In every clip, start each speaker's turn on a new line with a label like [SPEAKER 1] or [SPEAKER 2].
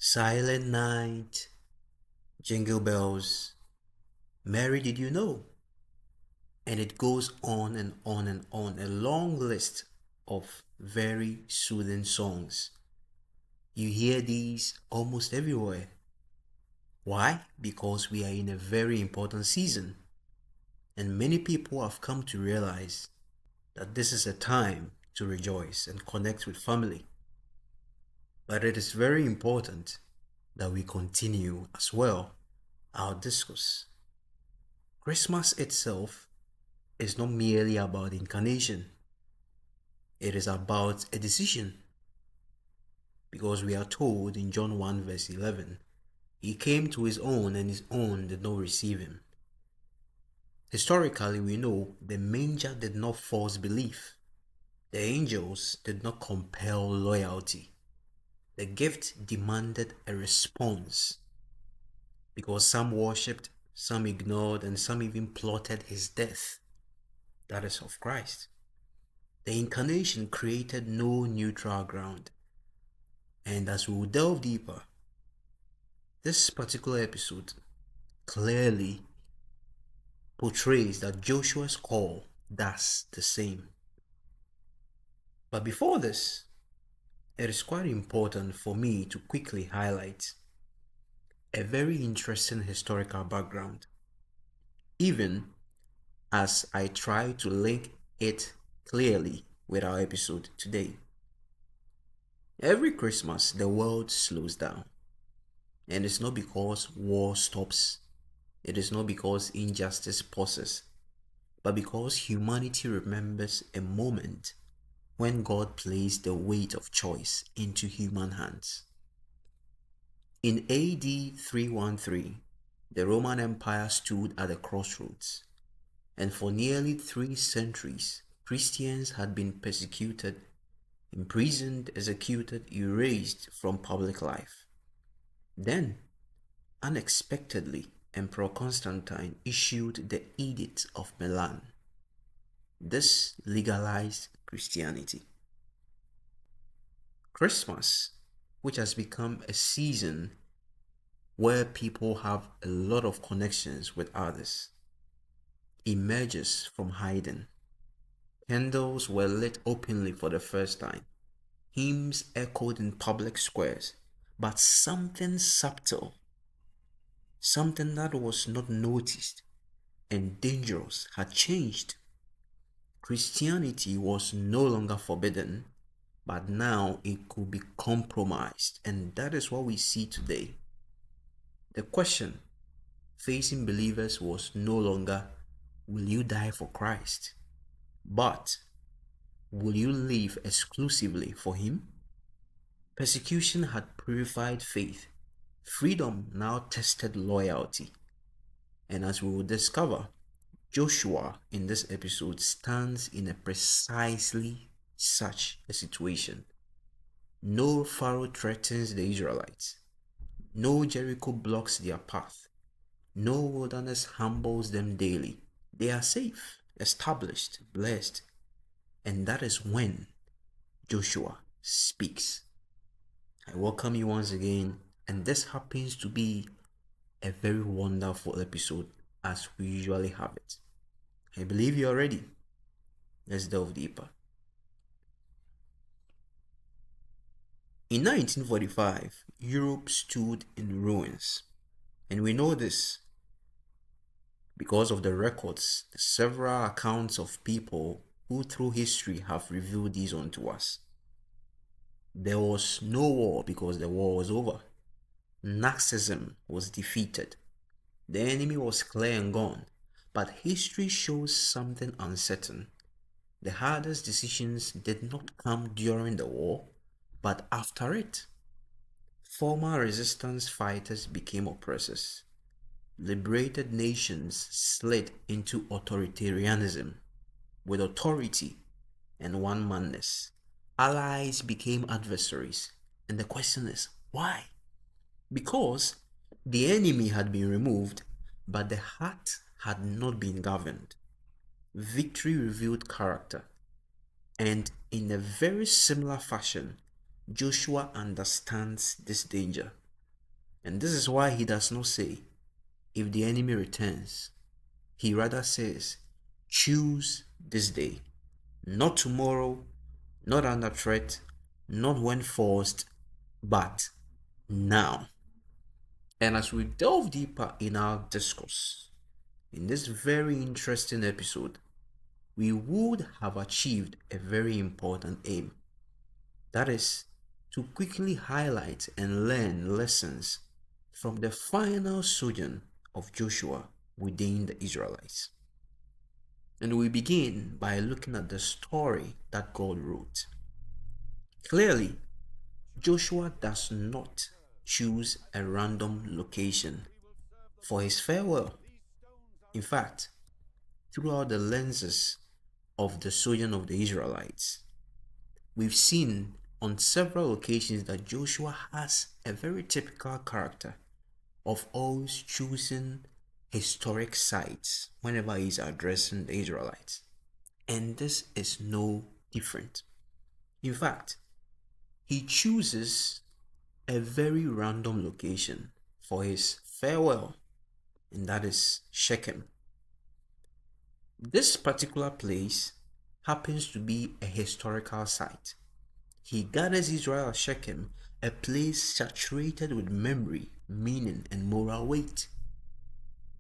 [SPEAKER 1] Silent night, jingle bells, Mary, did you know? And it goes on and on and on, a long list of very soothing songs. You hear these almost everywhere. Why? Because we are in a very important season, and many people have come to realize that this is a time to rejoice and connect with family. But it is very important that we continue as well our discourse. Christmas itself is not merely about incarnation, it is about a decision. Because we are told in John 1 verse 11, he came to his own and his own did not receive him. Historically, we know the manger did not force belief. The angels did not compel loyalty. The gift demanded a response because some worshipped, some ignored, and some even plotted his death. That is of Christ. The incarnation created no neutral ground. And as we will delve deeper, this particular episode clearly portrays that Joshua's call does the same. But before this, it is quite important for me to quickly highlight a very interesting historical background, even as I try to link it clearly with our episode today. Every Christmas, the world slows down. And it's not because war stops, it is not because injustice pauses, but because humanity remembers a moment when God placed the weight of choice into human hands. In AD 313, the Roman Empire stood at a crossroads, and for nearly 3 centuries, Christians had been persecuted, imprisoned, executed, erased from public life. Then, unexpectedly, Emperor Constantine issued the Edict of Milan. This legalized Christianity. Christmas, which has become a season where people have a lot of connections with others, emerges from hiding. Candles were lit openly for the first time. Hymns echoed in public squares. But something subtle, something that was not noticed and dangerous had changed. Christianity was no longer forbidden, but now it could be compromised, and that is what we see today. The question facing believers was no longer, will you die for Christ? But, will you live exclusively for Him? Persecution had purified faith. Freedom now tested loyalty. And as we will discover, Joshua in this episode stands in a precisely such a situation. No Pharaoh threatens the Israelites. No Jericho blocks their path. No wilderness humbles them daily. They are safe, established, blessed. And that is when Joshua speaks. I welcome you once again, and this happens to be a very wonderful episode as we usually have it. I believe you are ready. Let's delve deeper. In 1945, Europe stood in ruins. And we know this because of the records, the several accounts of people who through history have revealed these unto us. There was no war because the war was over. Nazism was defeated. The enemy was clear and gone. But history shows something uncertain. The hardest decisions did not come during the war, but after it. Former resistance fighters became oppressors. Liberated nations slid into authoritarianism with authority and one-manness. Allies became adversaries. And the question is, why? Because the enemy had been removed, but the heart had not been governed. Victory revealed character. And in a very similar fashion, Joshua understands this danger. And this is why he does not say, if the enemy returns. He rather says, choose this day, not tomorrow, not under threat, not when forced, but now. And as we delve deeper in our discourse, in this very interesting episode, we would have achieved a very important aim. That is, to quickly highlight and learn lessons from the final sojourn of Joshua within the Israelites. And we begin by looking at the story that God wrote. Clearly, Joshua does not choose a random location for his farewell. In fact, throughout the lenses of the sojourn of the Israelites, we've seen on several occasions that Joshua has a very typical character of always choosing historic sites whenever he's addressing the Israelites. And this is no different. In fact, he chooses a very random location for his farewell, and that is Shechem. This particular place happens to be a historical site. He gathers Israel at Shechem, a place saturated with memory, meaning, and moral weight.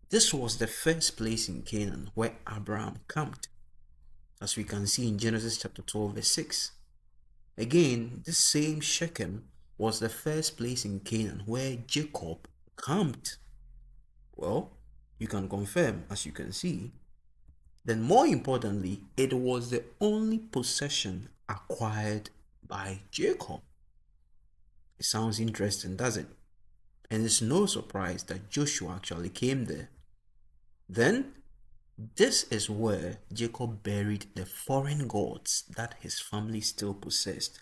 [SPEAKER 1] This was the first place in Canaan where Abraham camped, as we can see in Genesis chapter 12, verse 6. Again, this same Shechem was the first place in Canaan where Jacob camped. Well, you can confirm, as you can see. Then more importantly, it was the only possession acquired by Jacob. It sounds interesting, does it? And it's no surprise that Joshua actually came there. Then, this is where Jacob buried the foreign gods that his family still possessed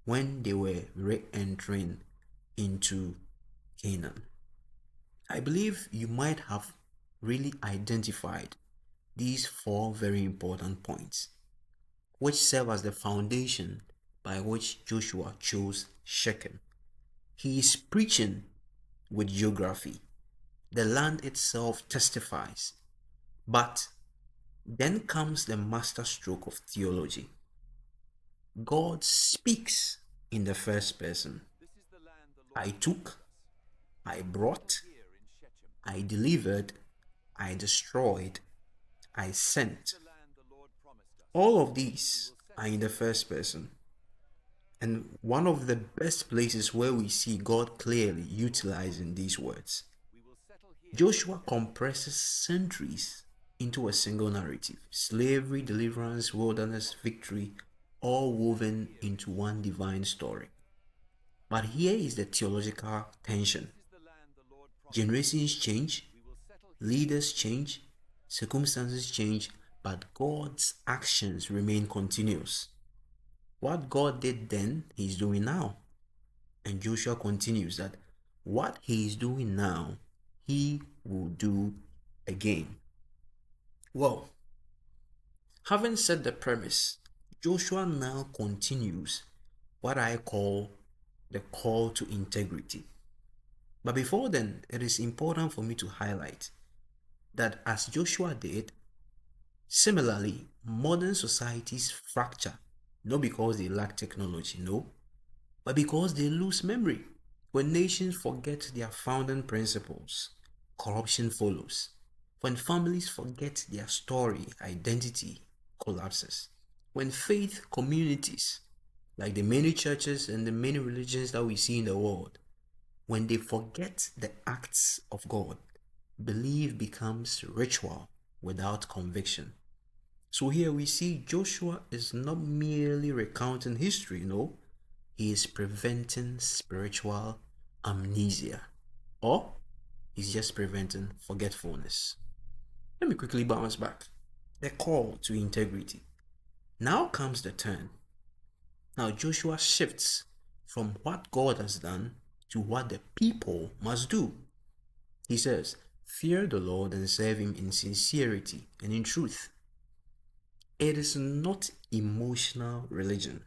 [SPEAKER 1] when they were re-entering into Canaan. I believe you might have really identified these four very important points, which serve as the foundation by which Joshua chose Shechem. He is preaching with geography. The land itself testifies. But then comes the masterstroke of theology. God speaks in the first person. I took, I brought, I delivered, I destroyed, I sent. All of these are in the first person. And one of the best places where we see God clearly utilizing these words. Joshua compresses centuries into a single narrative. Slavery, deliverance, wilderness, victory, all woven into one divine story. But here is the theological tension. Generations change, leaders change, circumstances change, but God's actions remain continuous. What God did then, He's doing now. And Joshua continues that what He is doing now, He will do again. Well, having set the premise, Joshua now continues what I call the call to integrity. But before then, it is important for me to highlight that as Joshua did, similarly, modern societies fracture, not because they lack technology, no, but because they lose memory. When nations forget their founding principles, corruption follows. When families forget their story, identity collapses. When faith communities, like the many churches and the many religions that we see in the world, when they forget the acts of God, belief becomes ritual without conviction. So here we see Joshua is not merely recounting history, no, he is preventing spiritual amnesia, or he's just preventing forgetfulness. Let me quickly bounce back. The call to integrity. Now comes the turn. Now Joshua shifts from what God has done to what the people must do. He says, fear the Lord and serve Him in sincerity and in truth. It is not emotional religion.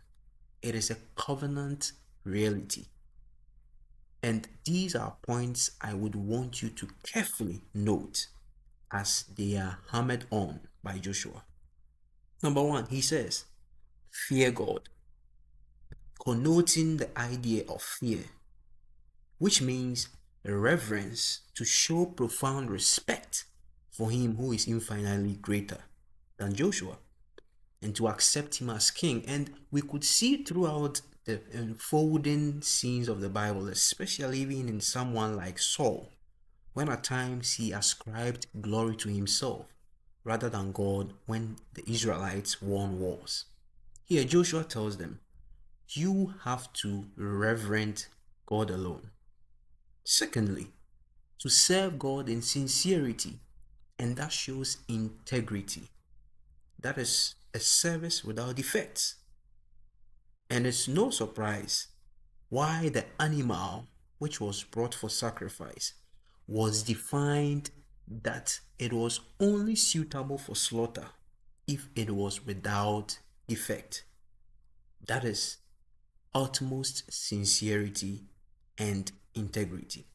[SPEAKER 1] It is a covenant reality. And these are points I would want you to carefully note as they are hammered on by Joshua. Number one, he says, fear God, connoting the idea of fear, which means a reverence to show profound respect for him who is infinitely greater than Joshua, and to accept him as king. And we could see throughout the unfolding scenes of the Bible, especially even in someone like Saul, when at times he ascribed glory to himself rather than God when the Israelites won wars. Here, Joshua tells them, you have to reverence God alone. Secondly, to serve God in sincerity, and that shows integrity. That is a service without defects. And it's no surprise why the animal which was brought for sacrifice was defined that it was only suitable for slaughter if it was without defect. That is utmost sincerity and integrity.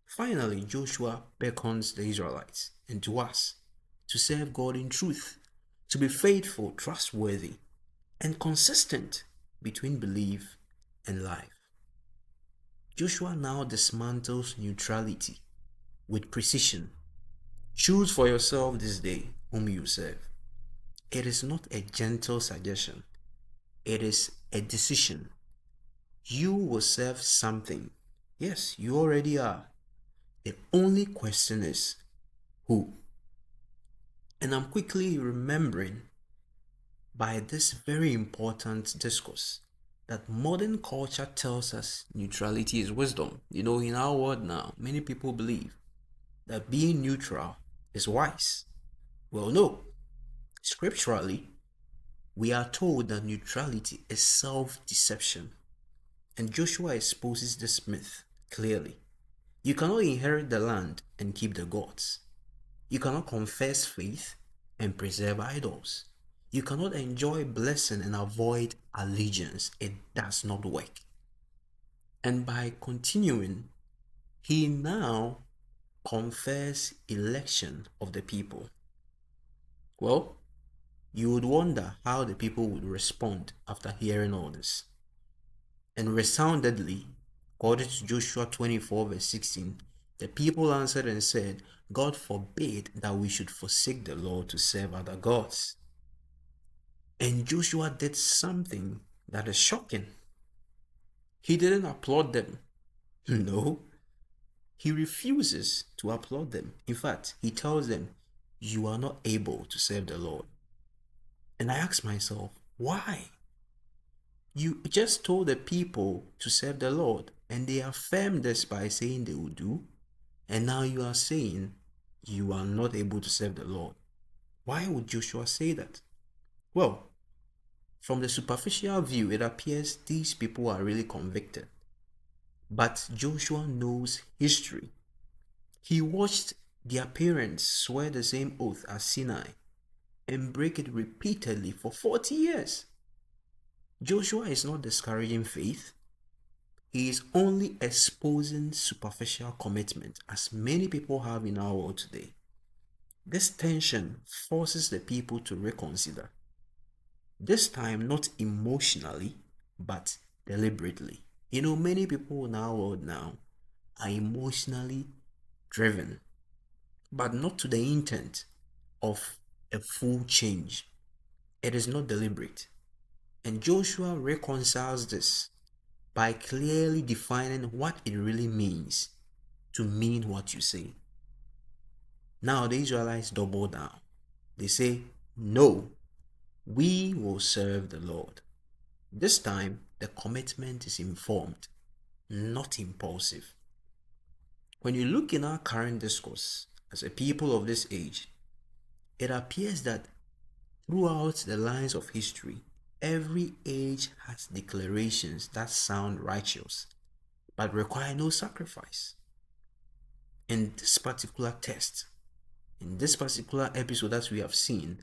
[SPEAKER 1] Finally, Joshua beckons the Israelites and to us to serve God in truth, to be faithful, trustworthy, and consistent between belief and life. Joshua now dismantles neutrality with precision. Choose for yourself this day whom you serve. It is not a gentle suggestion, it is a decision. You will serve something. Yes, you already are. The only question is who? And I'm quickly remembering by this very important discourse that modern culture tells us neutrality is wisdom. In our world now, many people believe that being neutral is wise. Well, no. Scripturally, we are told that neutrality is self-deception. And Joshua exposes this myth clearly. You cannot inherit the land and keep the gods. You cannot confess faith and preserve idols. You cannot enjoy blessing and avoid allegiance. It does not work. And by continuing, he now confers election of the people. Well, you would wonder how the people would respond after hearing all this. And resoundedly, according to Joshua 24 verse 16, the people answered and said, God forbid that we should forsake the Lord to serve other gods. And Joshua did something that is shocking. He didn't applaud them. No, he refuses to applaud them. In fact, he tells them, you are not able to serve the Lord. And I ask myself, why? You just told the people to serve the Lord, and they affirmed this by saying they will do, and now you are saying you are not able to serve the Lord. Why would Joshua say that? Well, from the superficial view, it appears these people are really convicted. But Joshua knows history. He watched their parents swear the same oath as Sinai and break it repeatedly for 40 years. Joshua is not discouraging faith. He is only exposing superficial commitment, as many people have in our world today. This tension forces the people to reconsider. This time, not emotionally, but deliberately. Many people in our world now are emotionally driven, but not to the intent of a full change. It is not deliberate. And Joshua reconciles this by clearly defining what it really means to mean what you say. Now the Israelites double down. They say, no, we will serve the Lord. This time, the commitment is informed, not impulsive. When you look in our current discourse as a people of this age, it appears that throughout the lines of history, every age has declarations that sound righteous, but require no sacrifice. In this particular text, in this particular episode that we have seen,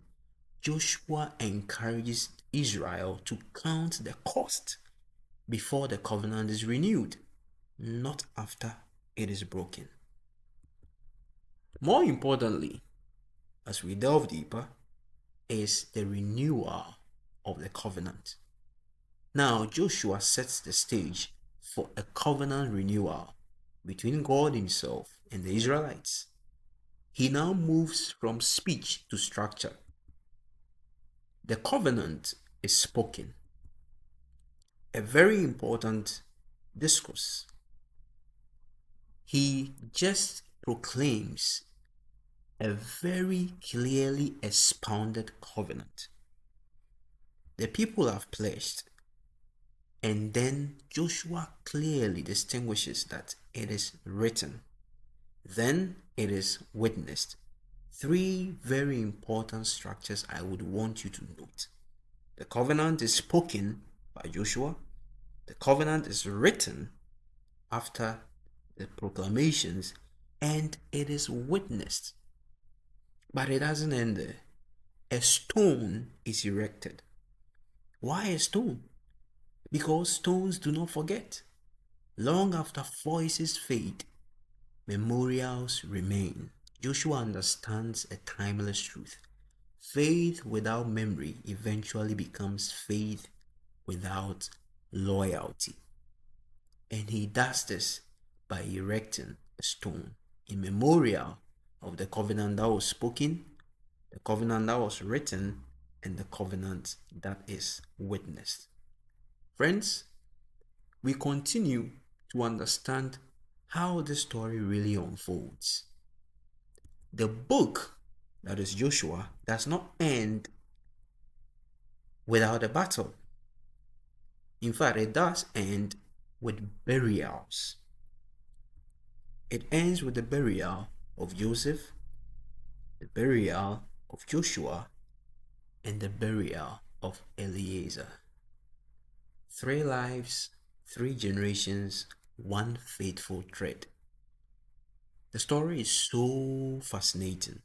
[SPEAKER 1] Joshua encourages Israel to count the cost before the covenant is renewed. not after it is broken. More importantly, as we delve deeper, is the renewal of the covenant. Now, Joshua sets the stage for a covenant renewal between God Himself and the Israelites. He now moves from speech to structure. The covenant is spoken, a very important discourse. He just proclaims a very clearly expounded covenant. The people have pledged, and then Joshua clearly distinguishes that it is written, then it is witnessed. Three very important structures I would want you to note. The covenant is spoken by Joshua. The covenant is written after the proclamations, and it is witnessed. But it doesn't end there. A stone is erected. Why a stone? Because stones do not forget. Long after voices fade, memorials remain. Joshua understands a timeless truth. Faith without memory eventually becomes faith without loyalty. And he does this by erecting a stone in memorial of the covenant that was spoken, the covenant that was written, and the covenant that is witnessed. Friends, we continue to understand how this story really unfolds. The book, that is Joshua, does not end without a battle. In fact, it does end with burials. It ends with the burial of Joseph, the burial of Joshua, and the burial of Eliezer. 3 lives, 3 generations, 1 faithful thread. The story is so fascinating.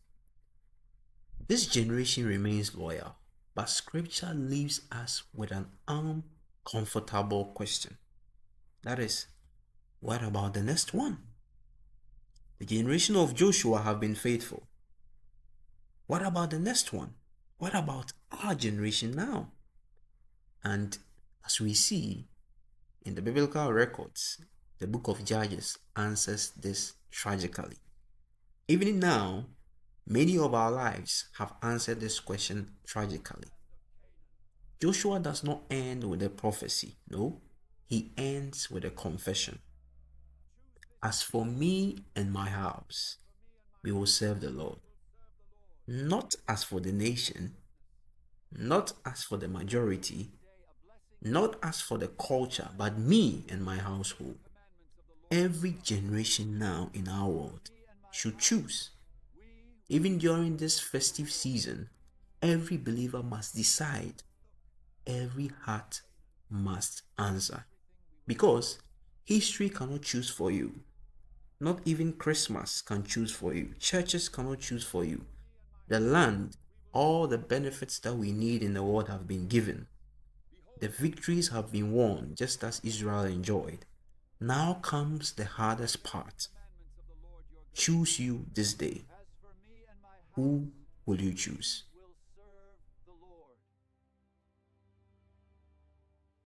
[SPEAKER 1] This generation remains loyal, but scripture leaves us with an uncomfortable question. That is, what about the next one? The generation of Joshua have been faithful. What about the next one? What about our generation now? And as we see in the biblical records, the book of Judges answers this tragically. Even now, many of our lives have answered this question tragically. Joshua does not end with a prophecy, no, he ends with a confession. As for me and my house, we will serve the Lord. Not as for the nation, not as for the majority, not as for the culture, but me and my household. Every generation now in our world should choose. Even during this festive season, every believer must decide. Every heart must answer. Because history cannot choose for you. Not even Christmas can choose for you. Churches cannot choose for you. The land, all the benefits that we need in the world have been given. The victories have been won just as Israel enjoyed. Now comes the hardest part. Choose you this day. Who will you choose?